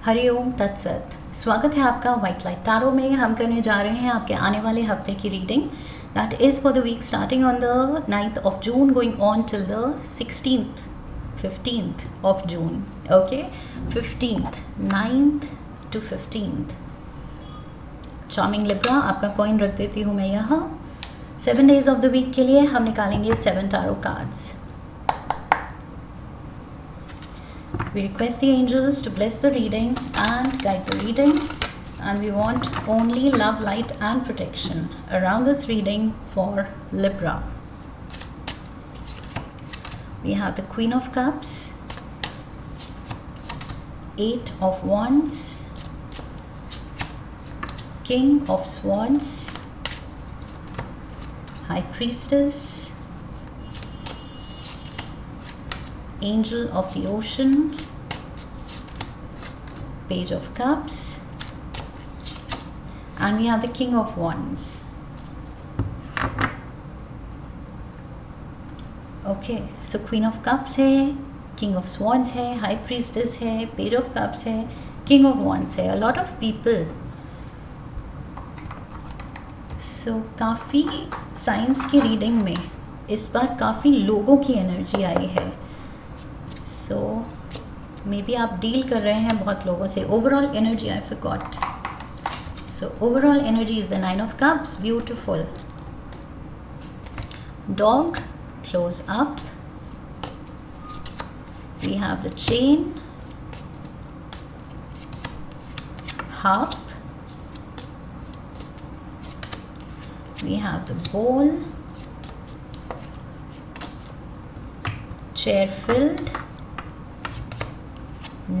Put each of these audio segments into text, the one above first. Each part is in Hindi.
हरिओम तत्सत। स्वागत है आपका वाइट लाइट टैरो में। हम करने जा रहे हैं आपके आने वाले हफ्ते की reading. That is for the week starting on the 9th of June going on till the 15th of June. Okay, 15th, 9th to 15th। Charming Libra, आपका कॉइन रख देती हूँ मैं यहाँ। 7 days ऑफ द वीक के लिए हम निकालेंगे 7 tarot cards. We request the angels to bless the reading and guide the reading, and we want only love, light and protection around this reading for Libra. We have the Queen of Cups, 8 of Wands, King of Swords, High Priestess, Angel of the Ocean, Page of Cups, and we have the King of Wands. Okay, so Queen of Cups है, King of Swords है, High Priestess है, Page of Cups है, King of Wands है. A lot of people. So काफ़ी साइंस की रीडिंग में इस बार काफ़ी लोगों की एनर्जी आई है. सो मे बी आप डील कर रहे हैं बहुत लोगों से. Overall energy I forgot. So overall energy is the 9 of Cups. Beautiful. Dog, close up. We have the chain, harp. We have the bowl, chair filled,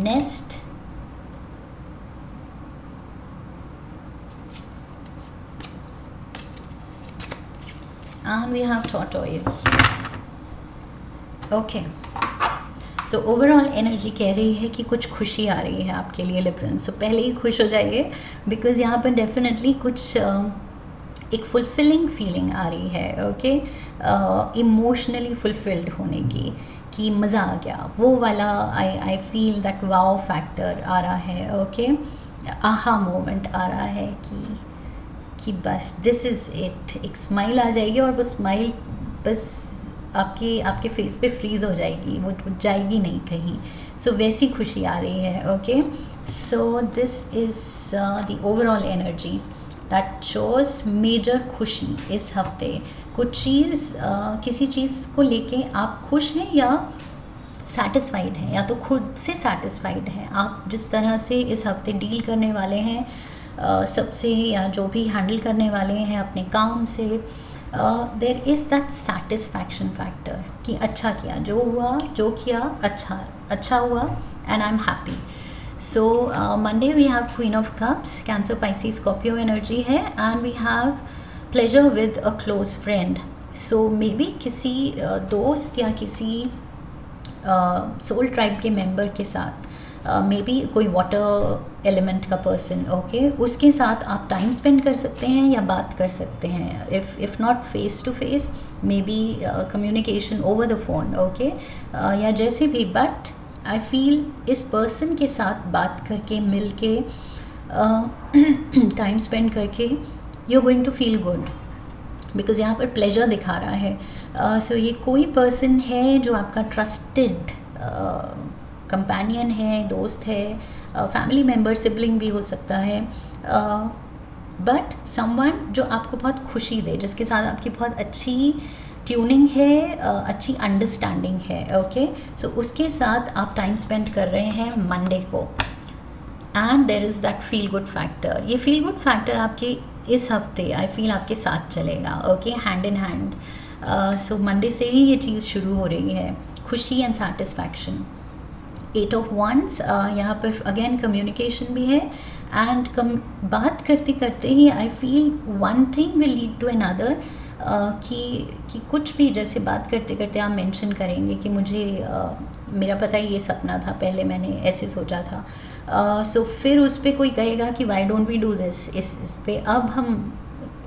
nest, and we have tortoise. Okay, so overall energy कह रही है कि कुछ खुशी आ रही है आपके लिए लिब्रन. सो पहले ही खुश हो जाइए, बिकॉज यहाँ पर डेफिनेटली कुछ एक फुलफिलिंग फीलिंग आ रही है. ओके, इमोशनली फुलफिल्ड होने की, कि मज़ा आ गया, वो वाला I feel that wow factor आ रहा है. ओके, आहा मोमेंट आ रहा है कि बस दिस इज़ इट. एक स्माइल आ जाएगी और वो स्माइल बस आपके फेस पे फ्रीज़ हो जाएगी, वो जाएगी नहीं कहीं. सो वैसी खुशी आ रही है. Okay, so this is the overall energy that shows major खुशी इस हफ्ते. कुछ चीज़ किसी चीज़ को लेके आप खुश हैं या सैटिस्फाइड हैं, या तो खुद से सैटिस्फाइड हैं. आप जिस तरह से इस हफ्ते डील करने वाले हैं सबसे, या जो भी हैंडल करने वाले हैं अपने काम से, there is that satisfaction factor कि अच्छा किया, जो हुआ जो किया अच्छा हुआ, and I am happy. So Monday we have Queen of Cups, Cancer, Pisces, Scorpio energy है, and we have pleasure with a close friend. So maybe किसी दोस्त या किसी सोल ट्राइब के मेंबर के साथ, मे बी कोई वाटर एलिमेंट का पर्सन. ओके, उसके साथ आप टाइम स्पेंड कर सकते हैं या बात कर सकते हैं. If not face to face, maybe communication over the phone. Okay, या जैसे भी, बट आई फील इस पर्सन के साथ बात करके, मिल के, टाइम स्पेंड करके, you are going to feel good, because यहाँ पर प्लेजर दिखा रहा है. सो ये कोई पर्सन है जो आपका ट्रस्टेड कंपेनियन है, दोस्त है, फैमिली मेम्बर, सिबलिंग भी हो सकता है, बट समवन जो आपको बहुत खुशी दे, जिसके साथ आपकी बहुत अच्छी ट्यूनिंग है, अच्छी अंडरस्टैंडिंग है. ओके, सो उसके साथ आप टाइम स्पेंड कर रहे हैं मंडे को, and there is that feel good factor. ये फील गुड फैक्टर आपके इस हफ्ते आई फील आपके साथ चलेगा. Okay, hand in hand. So Monday से ही ये चीज़ शुरू हो रही है, खुशी एंड सेटिस्फैक्शन. 8 of Wands, यहाँ पर अगेन कम्युनिकेशन भी है, एंड बात करते करते ही I feel one thing will lead to another. कि कुछ भी, जैसे बात करते करते आप मेंशन करेंगे कि मुझे मेरा पता है ये सपना था, पहले मैंने ऐसे सोचा था. सो फिर उस पर कोई कहेगा कि why don't we do this, इस पे अब हम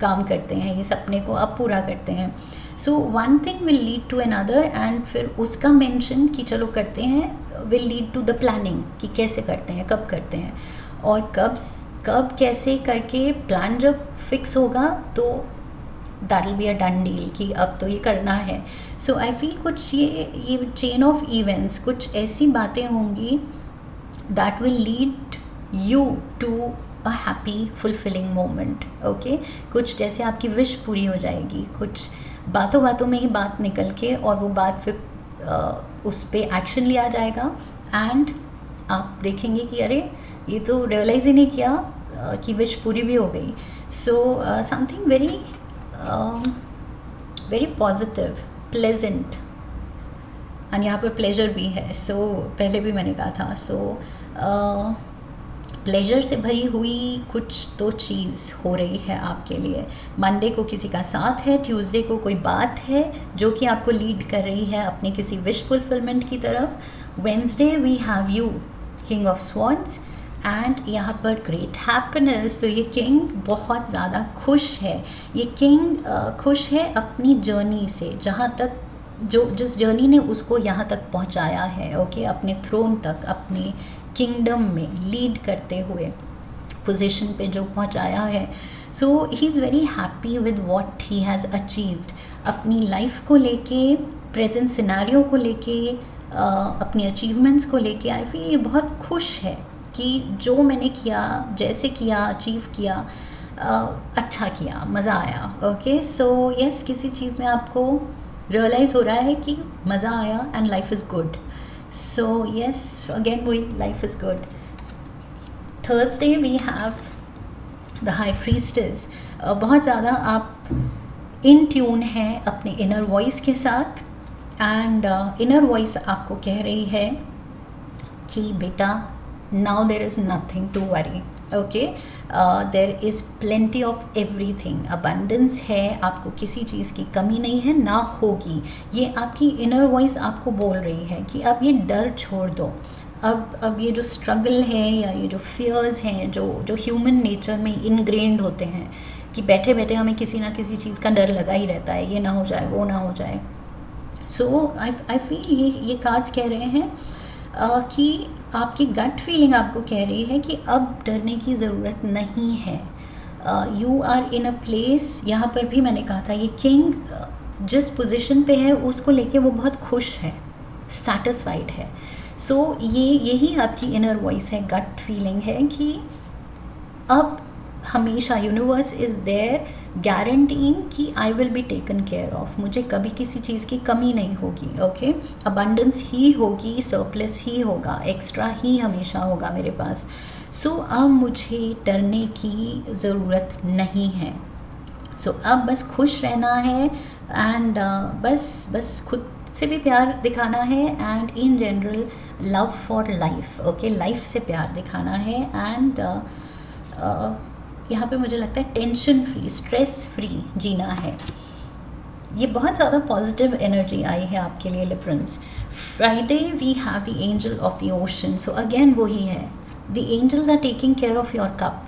काम करते हैं, ये सपने को अब पूरा करते हैं. So one thing will lead to another, and फिर उसका मेंशन कि चलो करते हैं will lead to the planning कि कैसे करते हैं, कब करते हैं, और कब कैसे करके प्लान जब फिक्स होगा तो that will be a done deal कि अब तो ये करना है. सो आई फील कुछ ये चेन ऑफ इवेंट्स, कुछ ऐसी बातें होंगी that will lead you to a happy fulfilling moment. Okay, कुछ जैसे आपकी विश पूरी हो जाएगी, कुछ बातों बातों में ही बात निकल के और वो बात फिर उस पर एक्शन लिया जाएगा, एंड आप देखेंगे कि अरे ये तो रियलाइज़ ही नहीं किया कि विश पूरी भी हो गई. So something very positive, pleasant, और यहाँ पर प्लेजर भी है. सो पहले भी मैंने कहा था. सो प्लेजर से भरी हुई कुछ तो चीज़ हो रही है आपके लिए. मंडे को किसी का साथ है, ट्यूसडे को कोई बात है जो कि आपको लीड कर रही है अपने किसी विश फुलफिलमेंट की तरफ. Wednesday we have you, king of swans, and यहाँ पर ग्रेट हैप्पीनेस. तो ये किंग बहुत ज़्यादा खुश है. ये किंग खुश है अपनी जर्नी से, जहाँ तक जिस जर्नी ने उसको यहाँ तक पहुँचाया है. ओके, अपने थ्रोन तक, अपने किंगडम में लीड करते हुए पोजीशन पे जो पहुंचाया है. So he is very happy with what he has achieved. अपनी लाइफ को लेके, प्रेजेंट सिनेरियो को लेके, अपनी अचीवमेंट्स को लेके आई फील ये बहुत खुश है कि जो मैंने किया, जैसे किया, अचीव किया, अच्छा किया, मज़ा आया. ओके, सो यस, किसी चीज़ में आपको रियलाइज़ हो रहा है कि मज़ा आया and life is good. So yes, again वही life is good. Thursday we have the high priestess. बहुत ज़्यादा आप इन ट्यून हैं अपने इनर वॉइस के साथ, एंड इनर वॉइस आपको कह रही है कि बेटा now there is nothing to worry. Okay, there is plenty of everything. Abundance है, आपको किसी चीज़ की कमी नहीं है, ना होगी. ये आपकी इनर वॉइस आपको बोल रही है कि अब ये डर छोड़ दो. अब ये जो स्ट्रगल है या ये जो फियर्स हैं जो ह्यूमन नेचर में इनग्रेन्ड होते हैं कि बैठे बैठे हमें किसी ना किसी चीज़ का डर लगा ही रहता है, ये ना हो जाए, वो ना हो जाए. सो आई फील ये कार्ड्स कह रहे हैं कि आपकी गट फीलिंग आपको कह रही है कि अब डरने की ज़रूरत नहीं है. You are in a place. यहाँ पर भी मैंने कहा था ये किंग जिस पोजीशन पे है उसको लेके वो बहुत खुश है, सैटिस्फाइड है. सो यही आपकी इनर वॉइस है, गट फीलिंग है कि अब हमेशा यूनिवर्स इज़ देयर गारंटीइंग कि I will be taken care of. मुझे कभी किसी चीज़ की कमी नहीं होगी. ओके, अबंडेंस ही होगी, सरप्लस ही होगा, एक्स्ट्रा ही हमेशा होगा मेरे पास. सो अब मुझे डरने की ज़रूरत नहीं है. सो अब बस खुश रहना है, एंड बस खुद से भी प्यार दिखाना है, and in general love for life. Okay, life से प्यार दिखाना है, एंड यहाँ पे मुझे लगता है टेंशन फ्री, स्ट्रेस फ्री जीना है. ये बहुत ज़्यादा पॉजिटिव एनर्जी आई है आपके लिए Librans. Friday we have the angel of the ocean. So again वही है, the angels are taking care of your cup.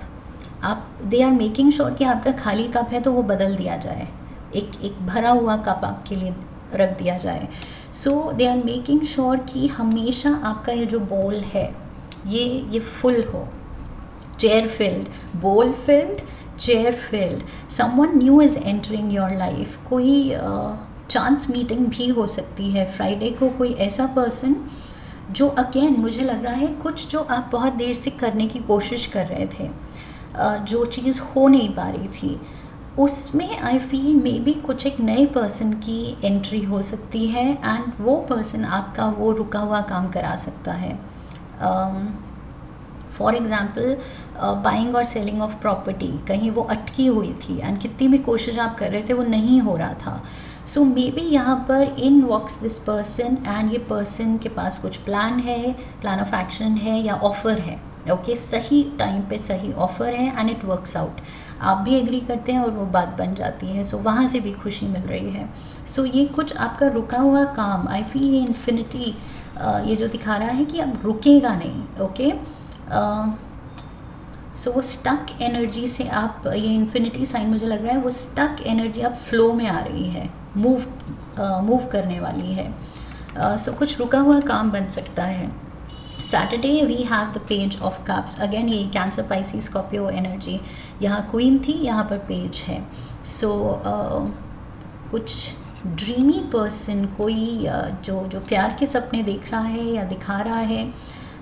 They are making sure कि आपका खाली कप है तो वो बदल दिया जाए, एक भरा हुआ कप आपके लिए रख दिया जाए. सो दे आर मेकिंग श्योर कि हमेशा आपका ये जो बोल है ये फुल हो. Chair filled, bowl filled, chair filled. Someone new is entering your life. कोई चांस मीटिंग भी हो सकती है फ्राइडे को. कोई ऐसा पर्सन जो अगेन मुझे लग रहा है कुछ जो आप बहुत देर से करने की कोशिश कर रहे थे, जो चीज़ हो नहीं पा रही थी, उसमें आई फील मे बी कुछ एक नए पर्सन की एंट्री हो सकती है, एंड वो पर्सन आपका वो रुका हुआ काम करा सकता है. फॉर एग्ज़ाम्पल बाइंग और सेलिंग ऑफ प्रॉपर्टी, कहीं वो अटकी हुई थी एंड कितनी भी कोशिश आप कर रहे थे वो नहीं हो रहा था. सो मे बी यहाँ पर इन वॉक्स दिस पर्सन, एंड ये पर्सन के पास कुछ प्लान है, प्लान ऑफ एक्शन है या ऑफ़र है. ओके, सही टाइम पे सही ऑफ़र है एंड इट वर्क्स आउट. आप भी एग्री करते हैं और वो बात बन जाती है. सो वहाँ से भी खुशी मिल रही है. सो ये कुछ आपका रुका हुआ काम, आई फील ये इन्फिनिटी ये जो दिखा रहा है कि अब रुकेगा नहीं. ओके, सो वो स्टक एनर्जी से आप, ये इन्फिनिटी साइन मुझे लग रहा है, वो स्टक एनर्जी अब फ्लो में आ रही है. मूव करने वाली है। सो कुछ रुका हुआ काम बन सकता है। Saturday we have the page of cups, again ये कैंसर पाइसिस स्कॉर्पियो एनर्जी, यहाँ क्वीन थी, यहाँ पर पेज है। सो कुछ ड्रीमी पर्सन, कोई जो प्यार के सपने देख रहा है या दिखा रहा है,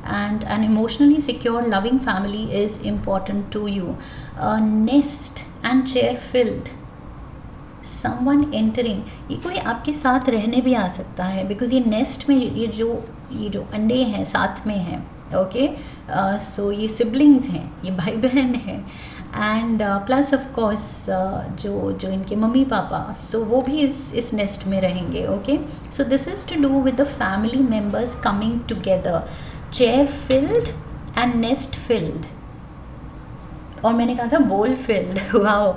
and an emotionally secure loving family is important to you. A nest and chair filled, someone entering, ये कोई आपके साथ रहने भी आ सकता है, बिकॉज ये नेस्ट में ये जो अंडे हैं साथ में हैं, ओके। सो ये सिबलिंग्स हैं, ये भाई बहन हैं, एंड प्लस ऑफ कोर्स जो इनके मम्मी पापा, सो वो भी इस नेस्ट में रहेंगे, okay. So this is to do with the family members coming together, chair filled and nest filled, और मैंने कहा था bowl filled, wow,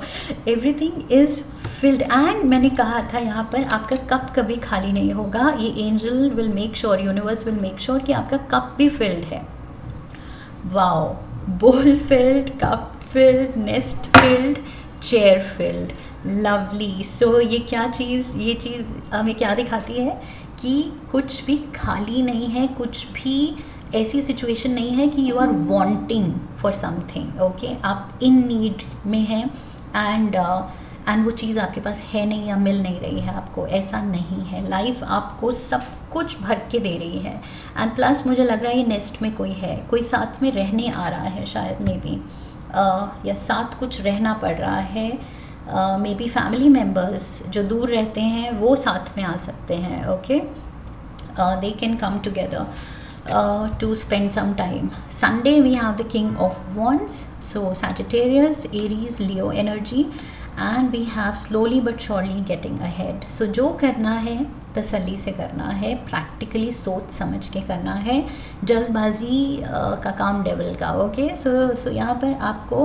everything is filled. And मैंने कहा था यहाँ पर आपका कप कभी खाली नहीं होगा, ये angel will make sure, universe will make sure कि आपका कप भी फिल्ड है। Wow, bowl filled, cup filled, nest filled, chair filled, lovely. So ये चीज़ हमें क्या दिखाती है कि कुछ भी खाली नहीं है, कुछ भी ऐसी सिचुएशन नहीं है कि you are wanting for something, okay. आप इन नीड में हैं एंड वो चीज़ आपके पास है नहीं या मिल नहीं रही है आपको, ऐसा नहीं है। लाइफ आपको सब कुछ भर के दे रही है। एंड प्लस मुझे लग रहा है ये नेस्ट में कोई है, कोई साथ में रहने आ रहा है शायद, मे बी या साथ कुछ रहना पड़ रहा है, मे बी फैमिली मेम्बर्स जो दूर रहते हैं वो साथ में आ सकते हैं, okay. They can come together to spend some time. Sunday we have the King of Wands, so Sagittarius, Aries, Leo energy, and we have slowly but surely getting ahead. So जो करना है तसल्ली से करना है, प्रैक्टिकली सोच समझ के करना है, जल्दबाजी का काम डेविल का, ओके। सो यहाँ पर आपको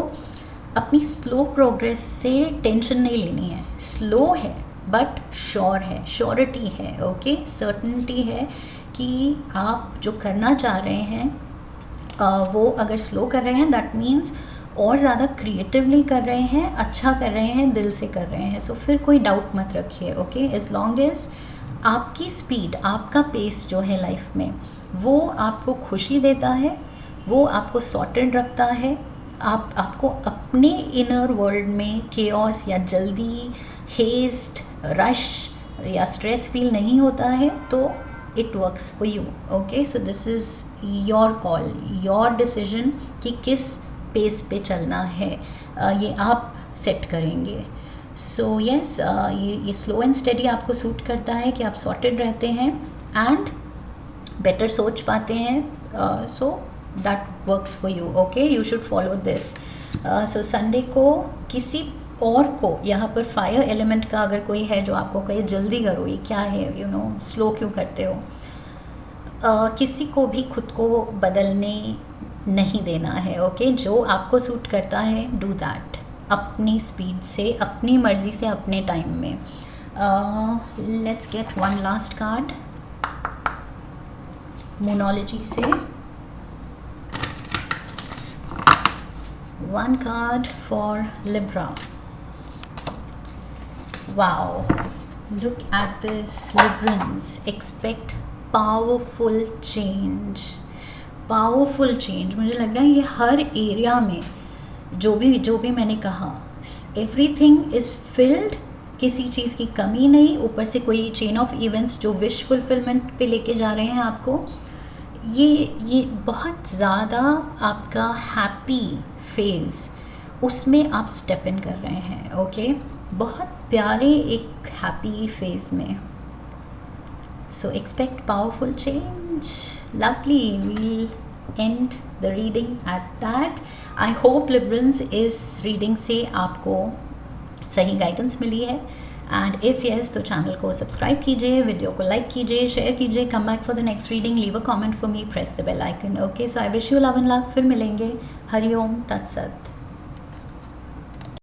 अपनी स्लो प्रोग्रेस से टेंशन नहीं लेनी है। स्लो है बट श्योर है, श्योरिटी है, ओके, सर्टनिटी है कि आप जो करना चाह रहे हैं वो अगर स्लो कर रहे हैं दैट मीन्स और ज़्यादा क्रिएटिवली कर रहे हैं, अच्छा कर रहे हैं, दिल से कर रहे हैं। सो फिर कोई डाउट मत रखिए, ओके। एज लॉन्ग एज आपकी स्पीड, आपका पेस जो है लाइफ में, वो आपको खुशी देता है, वो आपको सॉर्टेड रखता है, आपको अपने इनर वर्ल्ड में केओस या जल्दी, हेस्ट, रश या स्ट्रेस फील नहीं होता है, तो it works for you, okay। so this is your call, your decision कि किस पेस पे चलना है, ये आप सेट करेंगे। सो यस, ये स्लो एंड स्टेडी आपको सूट करता है कि आप सॉर्टेड रहते हैं एंड बेटर सोच पाते हैं, so that works for you, okay. You should follow this. So Sunday को किसी और को, यहाँ पर फायर एलिमेंट का अगर कोई है जो आपको कहे जल्दी करो, ये क्या है, यू नो, स्लो क्यों करते हो, किसी को भी खुद को बदलने नहीं देना है, ओके। जो आपको सूट करता है डू दैट, अपनी स्पीड से, अपनी मर्ज़ी से, अपने टाइम में। Let's get one last card मोनोलॉजी से, one card for Libra. Wow, look at this, Librans, expect powerful change, powerful change। मुझे लग रहा है ये हर एरिया में जो भी मैंने कहा, everything is filled, किसी चीज़ की कमी नहीं, ऊपर से कोई चेन ऑफ इवेंट्स जो विश फुलफिलमेंट पे लेके जा रहे हैं आपको, ये बहुत ज़्यादा आपका हैप्पी फेज़, उसमें आप स्टेप इन कर रहे हैं, ओके। बहुत प्यारे एक हैप्पी फेज में। So expect powerful change, lovely. We'll end the reading at that. I hope Librans इस रीडिंग से आपको सही गाइडेंस मिली है, एंड इफ़ यस तो चैनल को सब्सक्राइब कीजिए, वीडियो को लाइक कीजिए, शेयर कीजिए, come back for the next reading, leave a comment for me, press the bell icon, okay. So I wish you love and luck. फिर मिलेंगे। हरिओम तत्सत।